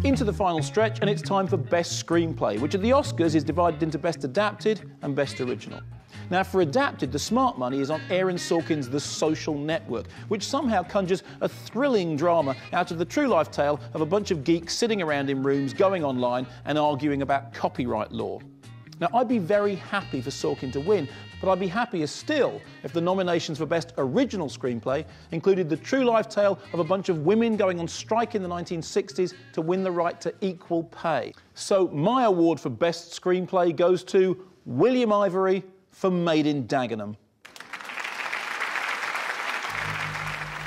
Into the final stretch, and it's time for Best Screenplay, which at the Oscars is divided into Best Adapted and Best Original. Now, for Adapted, the smart money is on Aaron Sorkin's The Social Network, which somehow conjures a thrilling drama out of the true-life tale of a bunch of geeks sitting around in rooms, going online and arguing about copyright law. Now, I'd be very happy for Sorkin to win, but I'd be happier still if the nominations for Best Original Screenplay included the true life tale of a bunch of women going on strike in the 1960s to win the right to equal pay. So my award for Best Screenplay goes to William Ivory for Made in Dagenham.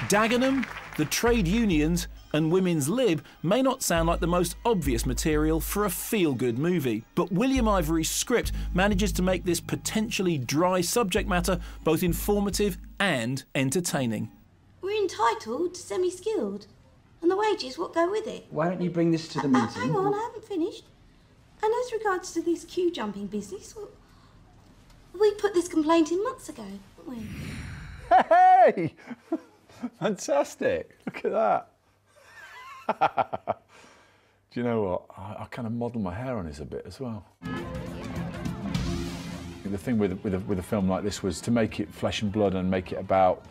Dagenham, the trade unions and women's lib may not sound like the most obvious material for a feel-good movie, but William Ivory's script manages to make this potentially dry subject matter both informative and entertaining. We're entitled to semi-skilled, and the wages what go with it. Why don't you bring this to the meeting? Hang on, I haven't finished. And as regards to this queue jumping business, well, we put this complaint in months ago, didn't we? Hey! Fantastic. Look at that. Do you know what? I kind of model my hair on his a bit as well. The thing with a film like this was to make it flesh and blood and make it about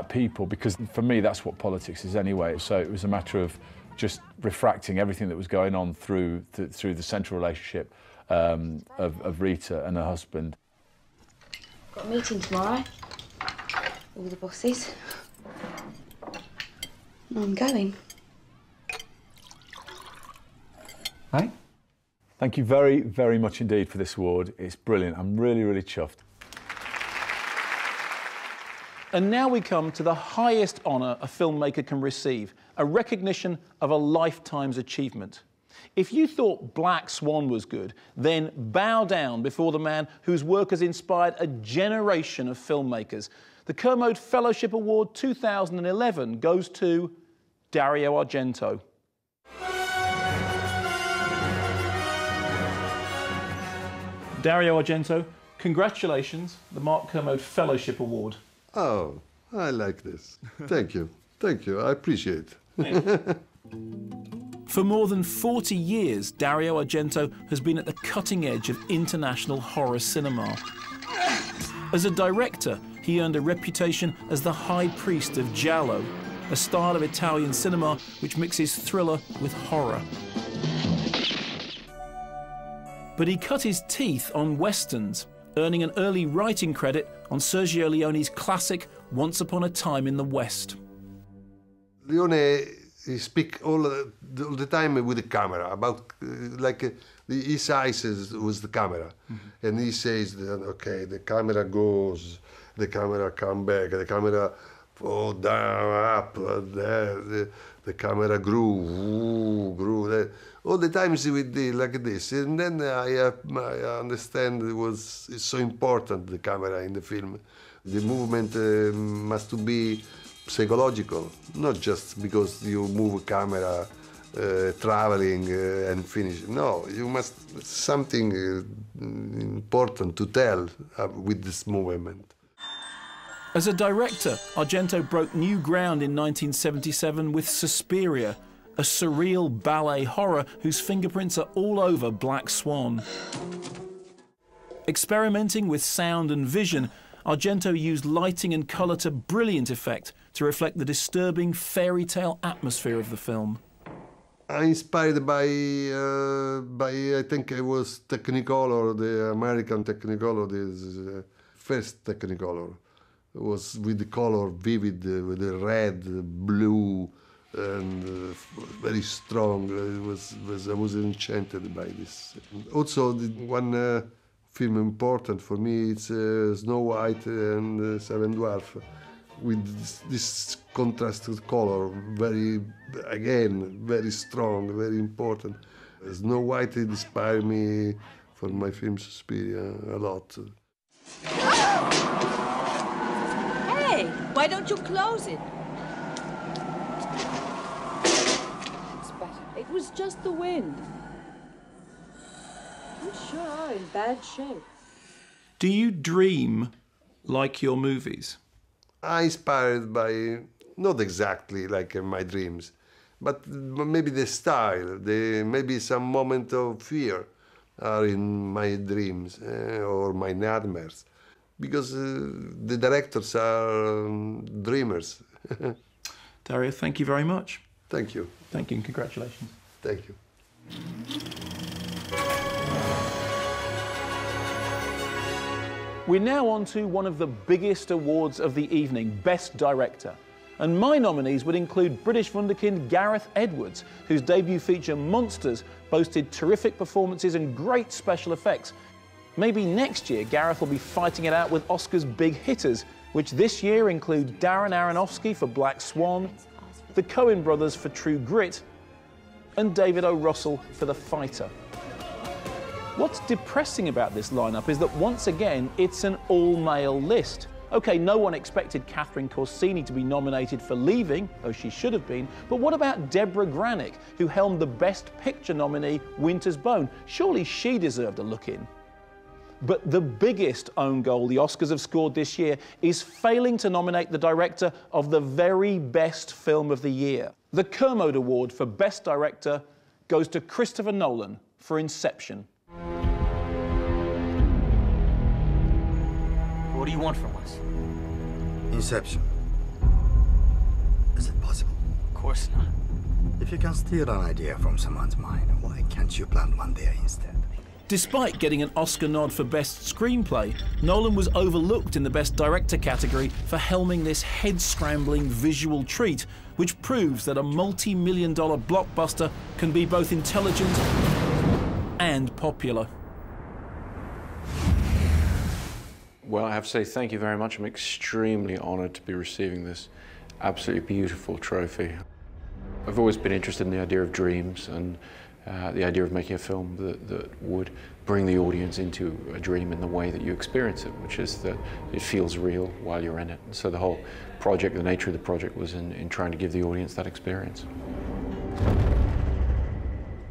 people, because for me that's what politics is anyway. So it was a matter of just refracting everything that was going on through the central relationship of Rita and her husband. Got a meeting tomorrow. All the bosses. I'm going. Right? Thank you very, very much indeed for this award. It's brilliant. I'm really, really chuffed. And now we come to the highest honour a filmmaker can receive, a recognition of a lifetime's achievement. If you thought Black Swan was good, then bow down before the man whose work has inspired a generation of filmmakers. The Kermode Fellowship Award 2011 goes to Dario Argento. Dario Argento, congratulations, the Mark Kermode Fellowship Award. Oh, I like this. Thank you. Thank you. I appreciate it. For more than 40 years, Dario Argento has been at the cutting edge of international horror cinema. As a director, he earned a reputation as the high priest of giallo, a style of Italian cinema which mixes thriller with horror. But he cut his teeth on westerns, earning an early writing credit on Sergio Leone's classic Once Upon a Time in the West. Leone, he speaks all the time with the camera, about his eyes was the camera. Mm-hmm. And he says, that, okay, the camera goes, the camera come back, the camera fall down, up, there, the camera grew. All the times he would do like this, and then I understand it's so important, the camera in the film. The movement must be psychological, not just because you move a camera traveling and finish. No, you must something important to tell with this movement. As a director, Argento broke new ground in 1977 with Suspiria, a surreal ballet horror whose fingerprints are all over Black Swan. Experimenting with sound and vision, Argento used lighting and colour to brilliant effect to reflect the disturbing fairy tale atmosphere of the film. I'm inspired by I think it was Technicolor, the American Technicolor, this first Technicolor. It was with the color vivid, with the red, blue, and very strong. I was enchanted by this. Also, one film important for me is Snow White and Seven Dwarfs, with this contrasted color, very strong, very important. Snow White inspired me for my film Suspiria a lot. Hey, why don't you close it? It was just the wind. You sure are in bad shape. Do you dream like your movies? I'm inspired by, not exactly like in my dreams, But maybe the style, maybe some moment of fear are in my dreams or my nightmares. Because the directors are dreamers. Dario, thank you very much. Thank you. Thank you and congratulations. Thank you. We're now on to one of the biggest awards of the evening, Best Director. And my nominees would include British wunderkind Gareth Edwards, whose debut feature Monsters boasted terrific performances and great special effects. Maybe next year Gareth will be fighting it out with Oscar's big hitters, which this year include Darren Aronofsky for Black Swan, the Coen brothers for True Grit, and David O. Russell for The Fighter. What's depressing about this lineup is that once again it's an all-male list. OK, no one expected Catherine Corsini to be nominated for Leaving, though she should have been, but what about Deborah Granick, who helmed the Best Picture nominee Winter's Bone? Surely she deserved a look in. But the biggest own goal the Oscars have scored this year is failing to nominate the director of the very best film of the year. The Kermode Award for Best Director goes to Christopher Nolan for Inception. What do you want from us? Inception. Is it possible? Of course not. If you can steal an idea from someone's mind, why can't you plant one there instead? Despite getting an Oscar nod for Best Screenplay, Nolan was overlooked in the Best Director category for helming this head-scrambling visual treat, which proves that a multi-million-dollar blockbuster can be both intelligent and popular. Well, I have to say thank you very much. I'm extremely honoured to be receiving this absolutely beautiful trophy. I've always been interested in the idea of dreams and the idea of making a film that would bring the audience into a dream in the way that you experience it, which is that it feels real while you're in it. And so the whole project, the nature of the project, was in trying to give the audience that experience.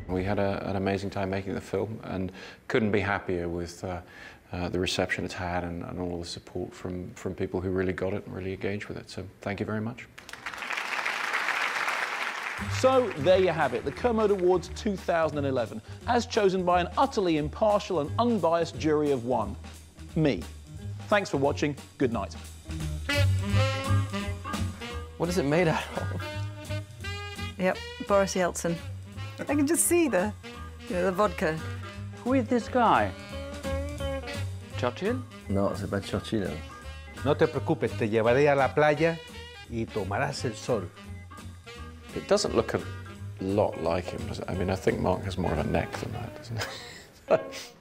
We had an amazing time making the film and couldn't be happier with the reception it's had and all the support from people who really got it and really engaged with it. So thank you very much. So there you have it, the Kermode Awards 2011, as chosen by an utterly impartial and unbiased jury of one, me. Thanks for watching, good night. What is it made out of? Yep, Boris Yeltsin. I can just see the vodka. Who is this guy? Churchill? No, it's about Churchill. No te preocupes, te llevaré a la playa y tomarás el sol. It doesn't look a lot like him, does it? I mean, I think Mark has more of a neck than that, doesn't it?